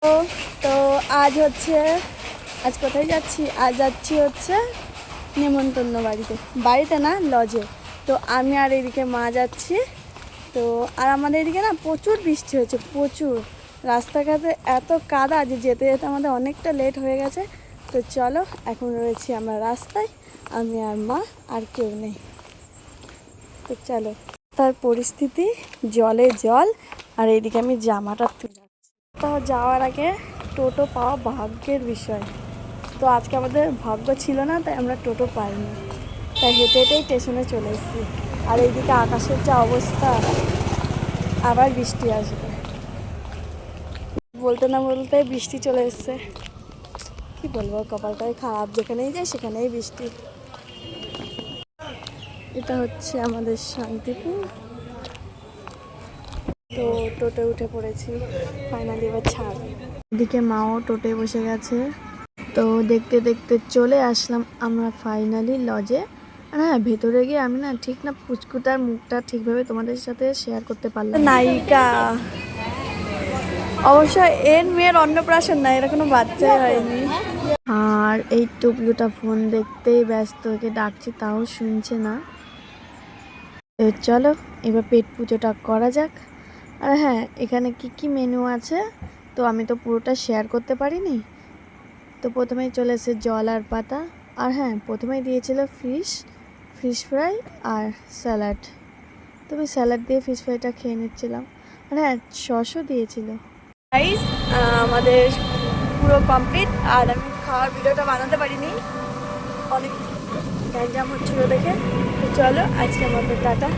তো তো আজ কোথায় যাচ্ছি? আজ যাচ্ছি হচ্ছে নেমন্তন্ন বাড়িতে না, লজে। তো আমি আর এদিকে মা যাচ্ছি। তো আর আমাদের এদিকে না প্রচুর বৃষ্টি হয়েছে, প্রচুর। রাস্তাঘাটে এত কাদা যে যেতে যেতে আমাদের অনেকটা লেট হয়ে গেছে। তো চলো, এখন রয়েছি আমরা রাস্তায়, আমি আর মা, আর কেউ নেই। তো চলো, তার পরিস্থিতি জলে জল, আর এইদিকে আমি জামাটা তুলে তাও যাওয়ার আগে টোটো পাওয়া ভাগ্যের বিষয়। তো আজকে আমাদের ভাগ্য ছিল না, তাই আমরা টোটো পাইনি, তাই হেঁটে হেঁটেই স্টেশনে চলে এসেছি। আর এইদিকে আকাশের যা অবস্থা, আবার বৃষ্টি আসবে বলতে না বলতে বৃষ্টি চলে এসছে। কি বলবো, কপালটাই খারাপ, যেখানেই যাই সেখানেই বৃষ্টি। এটা হচ্ছে আমাদের শান্তিপুর। তো টোটো উঠে পড়েছি, ফাইনালি এবার ছাড়। এদিকে মাও টোটোয় বসে গেছে। তো দেখতে দেখতে চলে আসলাম আমরা ফাইনালি লজে। আর হ্যাঁ, ভেতরে গিয়ে আমি না ঠিক না পুচকুটার মুখটা ঠিকভাবে তোমাদের সাথে শেয়ার করতে পারলাম। নায়িকা অবশ্য এর মেয়ের অন্নপ্রাশন না, এরা কোনো বাচ্চাই হয়নি। আর এই টুকলুটা ফোন দেখতেই ব্যস্ত, ওকে ডাকছি তাও শুনছে না। চলো এবার পেট পুজোটা করা যাক। আর হ্যাঁ, এখানে কি কি মেনু আছে তো আমি তো পুরোটা শেয়ার করতে পারিনি। তো প্রথমেই চলে এসে জল আর পাতা। আর হ্যাঁ, প্রথমেই দিয়েছিল ফিশ ফ্রাই আর স্যালাড। তো আমি স্যালাড দিয়ে ফিশ ফ্রাইটা খেয়ে নিচ্ছিলাম। আর হ্যাঁ, সসও দিয়েছিল। গাইস, আমাদের পুরো কমপ্লিট। আর আমি খাওয়ার ভিডিওটা বানাতে পারিনি, অনেক গ্যাঞ্জাম হচ্ছিলো দেখে। তো চলো, আজকের মতো টাটা।